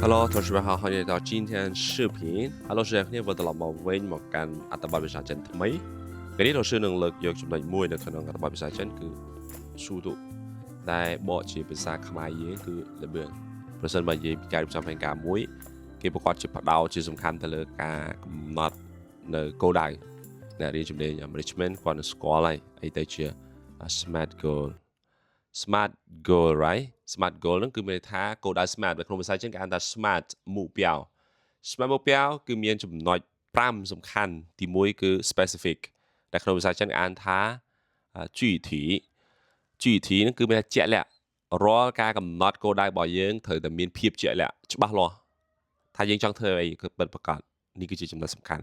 Hello，同学们好，欢迎来到今天视频。Hello，是今天我的老毛为你们干อัตบาวิชาเช่นทำไมวันนี้เราชื่อหนึ่งเลิกยกจุดหมายมวยในขนมอัตบาวิชาเช่นคือสู้ตุได้บอกจีภาษาขมายเยอะคือระเบิดเพราะฉะนั้นบางทีการทำเป็นการมวยที่ประกอบจีบดาวจีสำคัญแต่เลยการกำหนดในโกได้ในเรื่องจุดเด่นอย่าง management ก่อนสกอร์อะไรไอ้เตเชีย smart goal right smart goal นั่นคือหมายถึง goal ได้ smart แบบคนภาษาเช่นการแต่ smart 目标 smart 目标คือมีจุดหน่อยพร่ำสำคัญที่มวยคือ specific แต่คนภาษาเช่นการท้า具體นั่นคือหมายถึงเจ๊แหละรอการกำหนด goal ได้บ่อยยังเธอแต่มีเพียบเจ๊แหละชับล้อถ้ายังจังเธอไอ้คือเป็นประกาศนี่คือจุดจำนวนสำคัญ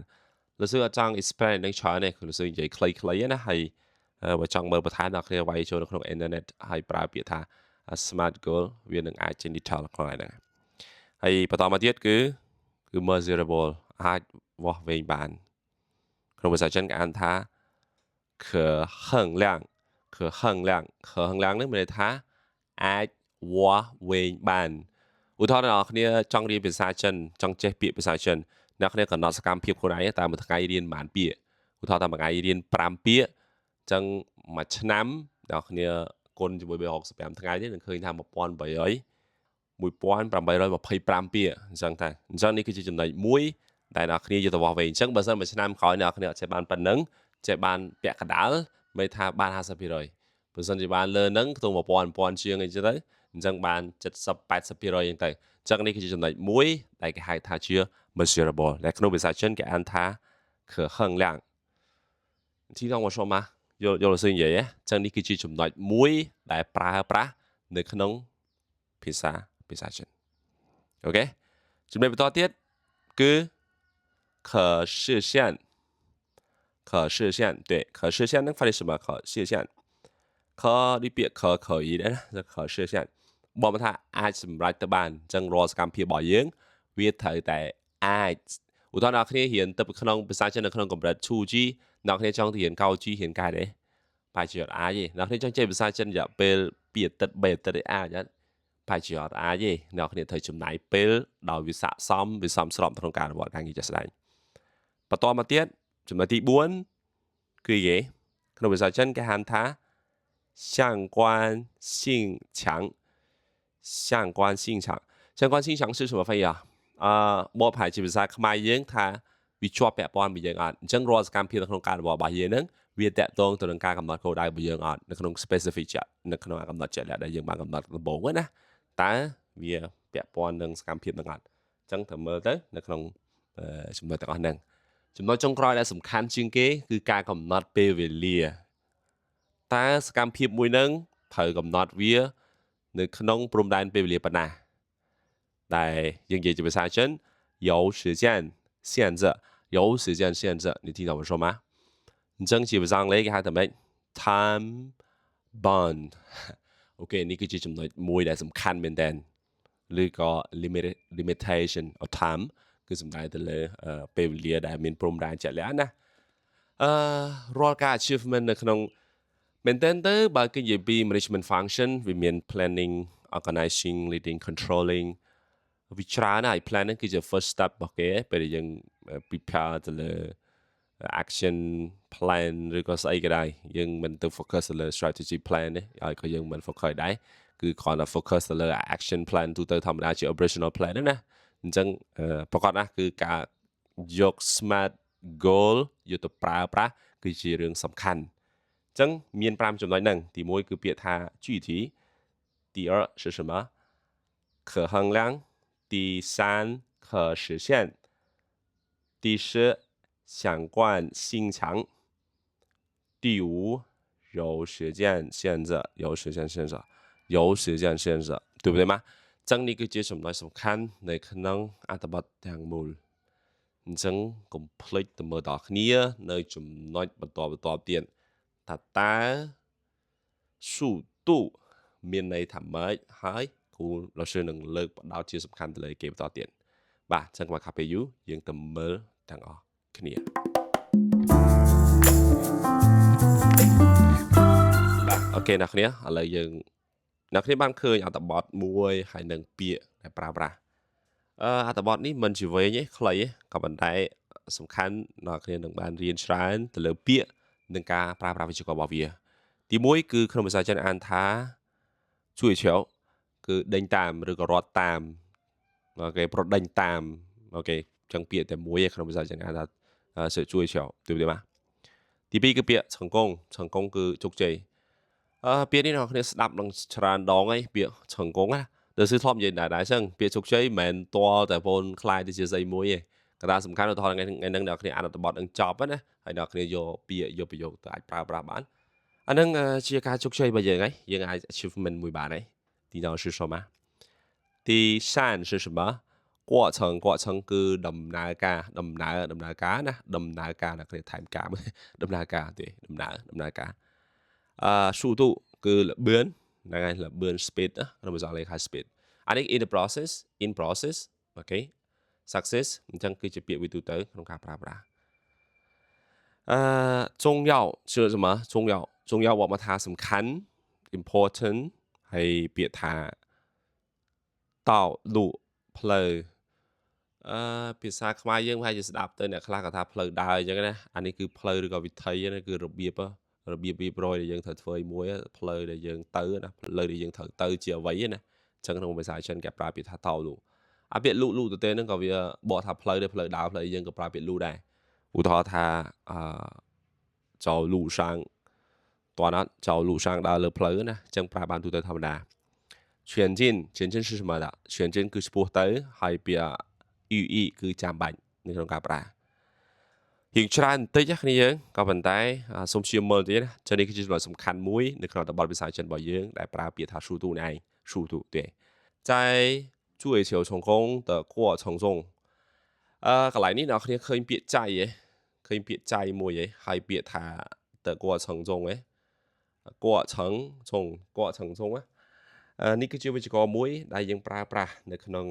แล้วซึ่งจัง explain ในช้อยเนี่ยคือซึ่งใหญ่คล้ายๆนะให้ว่าจังเมื่อประธานนักเรียนไว้โชว์ในของอินเทอร์เน็ตให้ปราบเปียท่า smart goal เวียนหนึ่งอาจจะดิจิทัลคล้ายนะให้ประต่อมาที่คือ measurable อาจว่าเวียนบานของภาษาเช่นการท่า可衡量นั่นหมายถึงอาจว่าเวียนบานอุทธรณ์นักเรียนจังเรียนภาษาเช่นจังเจ็บเปียภาษาเช่นนักเรียนก็นอสกรรมเพียบคนไหนแต่มาทำงานเรียนหมานเปียอุทธรณ์ทำงานเรียนปรามเปียจังมาชนะนักเรียนคนจะไปหกสิบแปดทำงานที่หนึ่งเคยทำมาปอนไปเลยมวยปอนปรามไปเลยมาเพย์ปรามเปียจังแต่จังนี่คือจุดจุดไหนมวยแต่นักเรียนจะต้องว่าเองจังบางส่วนมาชนะเขาเนี่ยนักเรียนจะบานปันนึงจะบานเปียกระดาษไม่ทาบาน50ปีเลยบางส่วนจะบานเลยนึงตัวมาปอนเชียงไงจะได้จังบาน70 80ปีเลยยังไงจังนี่คือจุดจุดไหนมวยแต่ก็ให้ท่าเชื่อ measurable และขนมภาษาเช่นกับอันท่า可衡量ที่ต้องมาชมมา有了สิ่งใหญ่จังนี่คือจุดหน่อยมวยได้ปลาในขนมภาษาเช่นโอเคจุดหมายต่อที่คือ可实现对可实现能发的什么可实现可你别可以的นะ可实现บอกมาถ้าอาจสำหรับตะบานจังรอสกรรมเพียบ่อยยังเวียดเถอแต่อาจอุทธรณ์นักเรียนเห็นแต่ขนมภาษาเช่นในขนมกับแบบชูจีนักเรียนจังที่เห็นเก้าจีเห็นการเด้ไปเจออาเย่นักเรียนจังเจ็บภาษาเช่นอย่าเป็นเปียดตัดเบ็ดตัดอาจัดไปเจออาเย่นักเรียนเธอจุดไหนเป็นดาววิสาซ้อมสลับทางการบอกการกิจสดงประตอมาเตี้ยจุดหมายที่บ้วนคือเย่ขนมภาษาเช่นการหันท้า相关性强相关性强是什么翻译啊？莫排基本上ขมายยังท่าวิจารณ์แปะปอนไปยังอ่ะจังรอสการเพียงในขนมการบอกบางอย่างนั้นเวียดแต่ตรงตัวการกำหนดเขาได้ไปยังอ่ะในขนม specific จะในขนมกำหนดจะแล้วได้ยังบางกำหนดระบบไว้นะแต่เวียแปะปอนในสการเพียงต่างๆจังถึงเมื่อtớiในขนมจำนวนต่างๆนั่งจำนวนจงกรอยและสำคัญจริงๆคือการกำหนดเปเวลียแต่สการเพียงมวยนั้นเผยกำหนดเวียในขนมปรุงได้เป็นเวลียปนาได้ยังเกี่ยวกับภาษาเช่น有时间限制你听到我说吗正基本上嚟嘅係咩 time bound OK นี่คือจุดหมายมวยได้สำคัญเหมือนกันหรือก็ limitation of time คือสำคัญแต่เลยเป็นเวลียได้มีปรุงได้จะแล้วนะรอการ achievement ในขนมMaintainer บางอย่างเป็น management function วิมี planning organizing leading controlling วิชาหน้า plan นั่นคือจะ first step บอกแกเป็นยัง prepare แต่ละ action plan หรือก็ใส่ก็ได้ยังมันต้อง focus แต่ละ strategy plan เนี่ยก็ยังมัน focus ได้คือก่อน focus แต่ละ action plan ตัวเติมทำได้คือ operational plan นั่นนะจังประกอบนะคือการยก smart goal อยู่ตัวปลาคือเรื่องสำคัญจังมีนปรามจำนวนหนึ่งที่មួយคือเปียท่า具体第二是什么可衡量第三可实现第四相关性强第五有时间限制对不对吗จังนี่คือเจสำนวนสำคัญในขนมอัตบัตแตงมูลจัง complete ตัวมือต่อนี้ในจำนวนต่อเตียนถ้าตาสูตุมีในทำไมหายกูเราเชื่อหนึ่งเลิกดาวที่สำคัญเลยเก็บต่อเตียนบ่าจังมาขับไปอยู่ยังตำเมื่อทางออกขณีบ่าโอเคนักเนี้ยอะไรยังนักเนี้ยบ้านเคยเอาแต่บอดมวยให้หนึ่งเปียในปลา អត្ថបទនេះមិនជាវែងទេខ្លីទេក៏ប៉ុន្តែសំខាន់អ្នកគ្នានឹងបានរៀនច្រើនទៅលើពាក្យនិងការប្រើប្រាស់វិជ្ជារបស់វាទី1គឺក្នុងភាសាចិនអានថាជួយឆោគឺដេញតាមឬក៏រត់តាមអូខេប្រដេញតាមអូខេចឹងពាក្យតែមួយឯក្នុងភាសាចិនអានថាsựជួយឆោ对不对吗ទី2គឺពាក្យ成功គឺជោគជ័យពាក្យនេះអ្នកគ្នាស្ដាប់នឹងច្រើនដងហើយពាក្យ成功ណាដែលគឺធ្លាប់និយាយដែរចឹងពាក្យជោគជ័យមិនមែនតល់តែបងខ្លាយទៅជាស្អីមួយទេកត្តាសំខាន់ឧទាហរណ៍ថ្ងៃហ្នឹងអ្នកគ្នាអានអត្ថបទនឹងចប់ណាហើយអ្នកគ្នាយកពាក្យយកប្រយោគទៅអាចប្រើប្រាស់បានអាហ្នឹងជាការជោគជ័យរបស់យើងហើយយើងអាច achievement មួយបានហើយទី2是什么第3是什么过程គឺដំណើរការណាដំណើរការអ្នកគ្នាថែមការដំណើរការទេដំណើរការ速度គឺល្បឿនហ្នឹងហើយល្បឿន speed ណាក្នុងភាសាអង់គ្លេសហៅ speed អានេះ in process អូខេ success អញ្ចឹងគឺជាពាក្យវិទូទៅក្នុងការប្រើប្រាស់重要是什么重要บอกมาថាសំខាន់ important ហើយពាក្យថាតោលូផ្លូវភាសាខ្មែរយើងប្រហែលជាស្ដាប់ទៅអ្នកខ្លះក៏ថាផ្លូវដើរអញ្ចឹងណាអានេះគឺផ្លូវឬក៏វិថីណាគឺរបៀបរៀបរយដែលយើងត្រូវធ្វើឲ្យមួយផ្លូវដែលយើងទៅណាផ្លូវដែលយើងត្រូវទៅជាអ្វីណាអញ្ចឹងក្នុងភាសាចិនគេប្រើពាក្យថាតោលូអាពាក្យលូទៅទេហ្នឹងក៏វាបកថាផ្លូវដែរផ្លូវដើរផ្លូវយើងក៏ប្រើពាក្យលូដែរឧទាហរណ៍ថាចៅលូសាំងតើណាចៅលូសាំងដើរលើផ្លូវណាអញ្ចឹងប្រើបានទូទៅធម្មតា前进是什么的前进គឺឆ្ពោះទៅហើយពាក្យ寓意គឺចាំបាច់នៅក្នុងការប្រើរៀងច្រើនបន្តិចគ្នាយើងក៏ប៉ុន្តែសូមជឿមើលទៀតណាចឹងនេះគឺជាចំណុចសំខាន់មួយនៅក្នុងអត្ថបទភាសាចិនរបស់យើងដែលប្រើពាក្យថា殊ទូនេះឯង殊ទូទេ在追求成功的过程中កន្លែងនេះអ្នកគ្នាឃើញពាក្យចៃឃើញពាក្យចៃមួយហើយពាក្យថា的过程中过程中នេះគឺជាវិជ្ជាករមួយដែលយើងប្រើប្រាស់នៅក្នុង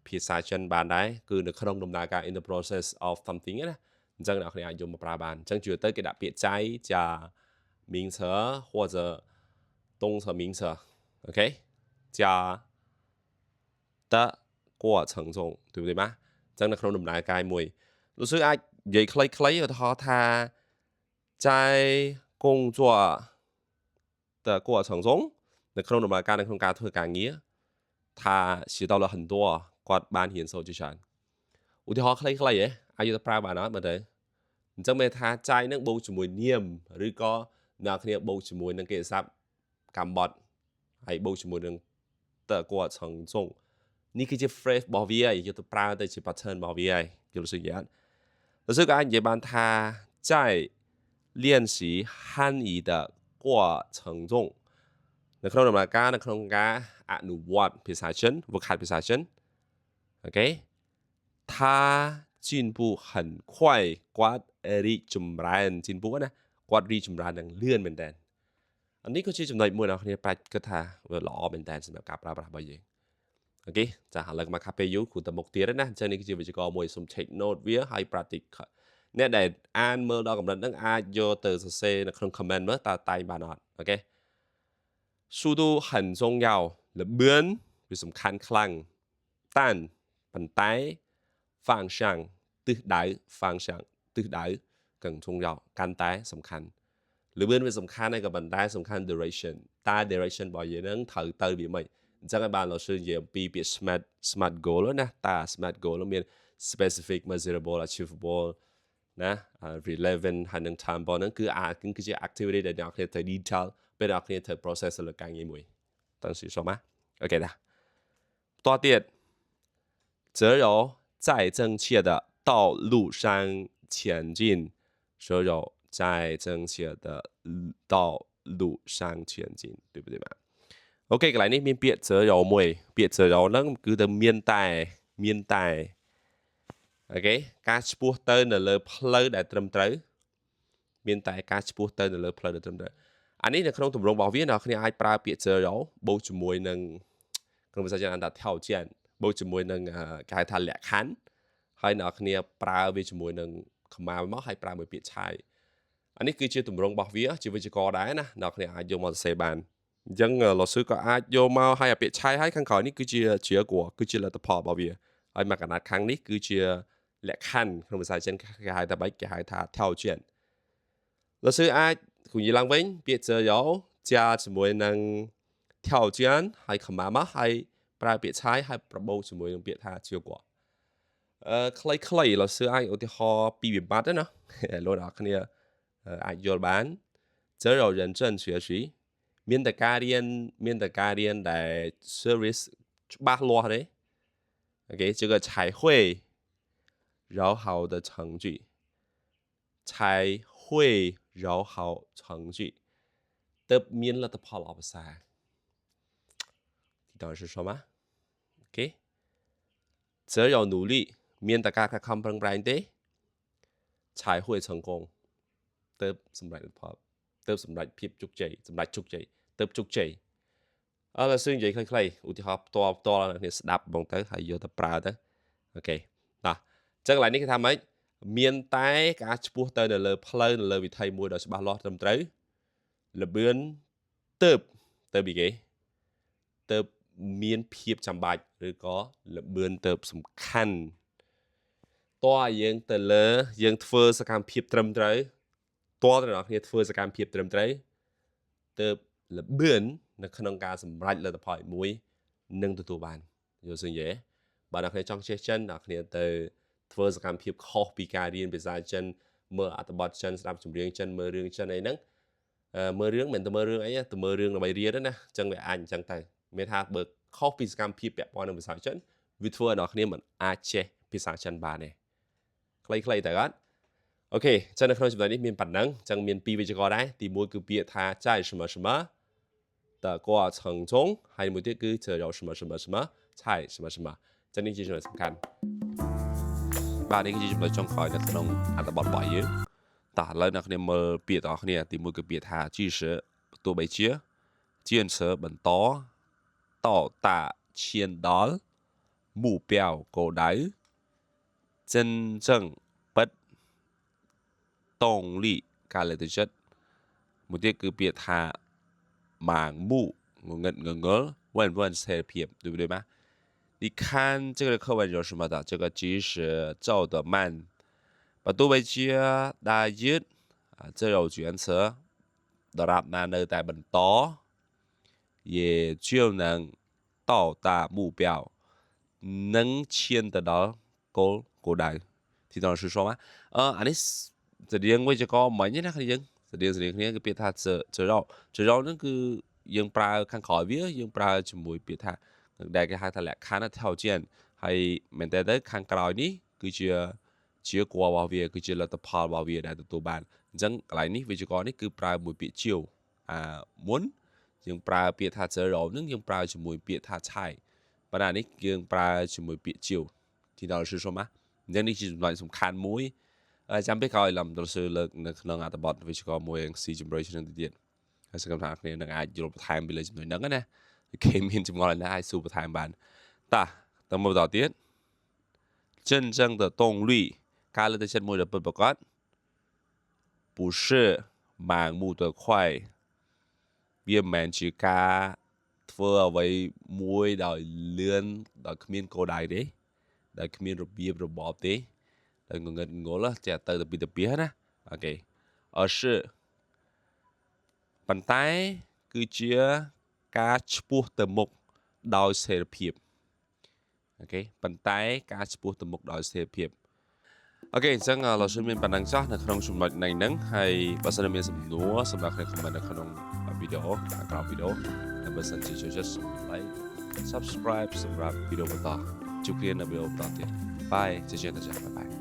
ភាសាចិនបានដែរគឺនៅក្នុងដំណើរការ in the process of something ណាអញ្ចឹងអ្នកគ្នាអាចយកមកប្រើបានអញ្ចឹងជួយទៅគេដាក់ពាក្យចៃ加名词或者动词名词 OK 加的过程中对不对吗អញ្ចឹងនៅក្នុងដំណើរការមួយលោកsưអាចនិយាយខ្លីៗឧទាហរណ៍ថា在工作的过程中នៅក្នុងដំណើរការនៅក្នុងការធ្វើការងារថា学到了很多គាត់បានរៀនសូត្រជាច្រើនឧទាហរណ៍ខ្លីៗអាចយកទៅប្រើបានអត់មើលទៅអញ្ចឹងមានថាចៃនឹងបូកជាមួយនាមឬក៏អ្នកគ្នាបូកជាមួយនឹងគេហៅស័ព្ទកម្មបត្តិហើយបូកជាមួយនឹងតើគាត់ឆងចុងនេះគឺជា phrase របស់វាហើយយកទៅប្រើទៅជា pattern របស់វាហើយយល់ស្អីយ៉ាងលោកsưក៏អាចនិយាយបានថា在练习汉语的过程中នៅក្នុងដំណើរការនៅក្នុងការអនុវត្តភាសាចិនវឹកហាត់ភាសាចិនអូខេ他进步很快គាត់រីកចម្រើន进步ណាគាត់រីកចម្រើននឹងលឿនមែនតើអានេះក៏ជាចំណុចមួយដល់គ្នាប្រាច់គិតថាវាល្អមែនតើសម្រាប់ការប្រើប្រាស់របស់យើងអូខេចាឥឡូវមកខាប់ពេលយូរគ្រូទៅមុខទៀតណាអញ្ចឹងនេះគឺជាវិជ្ជាករមួយសូម take note វាហើយ practice អ្នកដែលអានមើលដល់កម្រិតហ្នឹងអាចយកទៅសរសេរនៅក្នុង comment មើលតើតែងបានអត់អូខេ速度很重要ល្បឿនវាសំខាន់ខ្លាំង但ប៉ុន្តែ方向ទិសដៅ方向ទិសដៅ更重要កាន់តែសំខាន់ល្បឿនវាសំខាន់ហើយក៏ប៉ុន្តែសំខាន់ direction តើ direction របស់យើងហ្នឹងត្រូវទៅវាមិនអញ្ចឹងឲ្យបានលោកsưនិយាយអំពីពាក្យ smart goal ណាតើ smart goal មាន specific measurable achievable ណា relevant ហើយនឹង timeable ហ្នឹងគឺជា activity ដែលអ្នកគ្នាត្រូវ detail ពេលអ្នកគ្នាត្រូវ process លើការងារមួយតើ是什么អូខេណាតទៀត则有在正确的道路上前进则有在正确的道路上前进对不对吧អូខេកន្លែងនេះមានពាក្យ则有មួយពាក្យ则有ហ្នឹងគឺទៅមានតែអូខេការឈ្មោះទៅនៅលើផ្លូវដែលត្រឹមត្រូវមានតែការឈ្មោះទៅនៅលើផ្លូវដែលត្រឹមត្រូវអានេះនៅក្នុងទម្រង់របស់វាអ្នកគ្នាអាចប្រើពាក្យ则有បូកជាមួយនឹងក្នុងភាសាចិនហៅថា条件បូកជាមួយនឹងគេហៅថាលក្ខខណ្ឌហើយអ្នកគ្នាប្រើវាជាមួយនឹងខ្មែរមកហើយប្រើមួយពាក្យឆាយអានេះគឺជាទម្រង់របស់វាជាវិជ្ជាករដែរណាអ្នកគ្នាអាចយកមកសរសេរបានអញ្ចឹងលោកsưក៏អាចយកមកឲ្យពាក្យឆាយហើយខាងក្រោយនេះគឺជាជាគួរគឺជាលទ្ធផលរបស់វា ហើយមកកណាត់ខាងនេះគឺជាលក្ខខណ្ឌក្នុងភាសាចិនគេហៅថាបែបគេហៅថា条件លោកsưអាចគូនិយាយឡើងវិញពាក្យ giờ ចាជាមួយនឹង条件ហើយខមាមកហើយប្រើពាក្យឆាយហើយប្របូរជាមួយនឹងពាក្យថាជាគាត់ខ្លីៗលោកsưអាចឧទាហរណ៍ពីវិបត្តិណាលោកអ្នកគ្នាអាចយល់បាន这有认真学习មានតែការរៀនដែល service ច្បាស់លាស់ទេ OK 这个才会有好的成绩才会有好成绩ទើបមានលទ្ធផលល្អប្រសើរទីតើ是什么 OK 只有努力មានតែការខិតខំប្រឹងប្រែងទេ才会成功ទើបសម្រេចលទ្ធផលទើបសម្រេចភាពជោគជ័យសម្រេចជោគជ័យទើបជោគជ័យអត់សឹងនិយាយខ្លីៗឧទាហរណ៍ផ្ទាល់អ្នកគ្នាស្ដាប់បងទៅហើយយកទៅប្រើទៅអូខេតោះអញ្ចឹងកន្លែងនេះគេថាម៉េចមានតែការឆ្ពោះទៅនៅលើផ្លូវនៅលើវិថីមួយដ៏ច្បាស់លាស់ត្រឹមត្រូវលបឿនទើបពីគេទើបមានភាពចាំបាច់ឬក៏លបឿនទើបសំខាន់តើយើងទៅលើយើងធ្វើសកម្មភាពត្រឹមត្រូវតើអ្នកគ្នាធ្វើសកម្មភាពត្រឹមត្រូវទើបលបឿននៅក្នុងការសម្រេចលទ្ធផលមួយនឹងទទួលបានយល់ឃើញទេបើអ្នកគ្នាចង់ចេះចិនអ្នកគ្នាទៅធ្វើសកម្មភាពខុសពីការរៀនភាសាចិនមើលអត្ថបទចិនស្ដាប់ចម្រៀងចិនមើលរឿងចិនអីហ្នឹងមើលរឿងមិនទៅមើលរឿងអីទៅមើលរឿងដើម្បីរៀនណាអញ្ចឹងវាអាចអញ្ចឹងទៅមានថាបើខុសពីសកម្មភាពពាក់ព័ន្ធនឹងភាសាចិនវាធ្វើឲ្យអ្នកគ្នាមិនអាចចេះភាសាចិនបានទេខ្លីៗទៅអត់អូខេចឹងនៅក្នុងចំណុចនេះមានប៉ុណ្ណឹងចឹងមាន2វេយ្យាករណ៍ដែរទី1គឺពាក្យថា在什么什么的过程中ហើយមួយទៀតគឺจะ有什么什么什么在什么什么ចឹងនេះជាចំណុចសំខាន់បាទនេះគឺជាចំណុចចុងក្រោយនៅក្នុងអត្ថបទរបស់យើងតោះឥឡូវអ្នកគ្នាមើលពាក្យរបស់គ្នាទី1គឺពាក្យថាជីសទោះបីជា坚持បន្តតតាឈានដល់目标គោលដៅ真正ពិតតងលីការលើកទឹកចិត្តមួយទៀតគឺពាក្យថាម៉ាងមូងងឹតងងល់问ស្ថិរភាព对不对吗你看这个课文有什么的这个即使走得慢បើទោះបីជាដើរយឺត这有原则ដរាបណានៅតែបន្ត也就能到达目标能牵得到គោលដៅទីតើ是说吗អានេះស្តៀងវេយ្យាករណ៍មិញណាយើងស្តៀងគ្នាគឺពាក្យថាចរោហ្នឹងគឺយើងប្រើខាងក្រោយវាយើងប្រើជាមួយពាក្យថាដែលគេហៅថាលក្ខខណ្ឌ条件ហើយមែនតើទៅខាងក្រោយនេះគឺជាគួររបស់វាគឺជាលទ្ធផលរបស់វាដែលទទួលបានអញ្ចឹងកន្លែងនេះវេយ្យាករណ៍នេះគឺប្រើមួយពាក្យជាវមុនយើងប្រើពាក្យថាចរោហ្នឹងយើងប្រើជាមួយពាក្យថាឆៃប៉ុន្តែនេះយើងប្រើជាមួយពាក្យជាវទីតើ是说吗អញ្ចឹងនេះជាចំណុចសំខាន់មួយចាំពេលក្រោយឡំទៅលើលើកនៅក្នុងអត្ថបទវិជ្ជាករមួយ MC ជំរុញនឹងទៅទៀតហើយសង្ឃឹមថាអ្នកនឹងអាចយល់បន្ថែមពីលើចំណុចហ្នឹងណាគេមានចម្ងល់ណាអាចសួរបន្ថែមបានតាទៅមើលបន្តទៀត真正的动力ការលើកទឹកចិត្តមួយដែលពិតប្រាកដ不是盲目的快វាមិនមែនជាការធ្វើអ្វីមួយដោយលឿនដោយគ្មានគោលដៅទេដោយគ្មានរបៀបរបបទេងងឹតងល់ចេះទៅពីណាអូខេអឺប៉ុន្តែគឺជាការឆ្ពោះទៅមុខដោយស្ថិរភាពអូខេប៉ុន្តែការឆ្ពោះទៅមុខដោយស្ថិរភាពអូខេអញ្ចឹងលោកស៊ុនមានប៉ុណ្ណឹងចោះនៅក្នុងចំណុចនេះហ្នឹងហើយបើសិនមានសំណួរសម្រាប់អ្នក comment នៅក្នុងវីដេអូក្រោមវីដេអូហើយបើសិនជាចូលចិត្តសូម like subscribe សម្រាប់វីដេអូបន្តជួបគ្នានៅវីដេអូបន្តទៀតបាយជម្រាបលា拜拜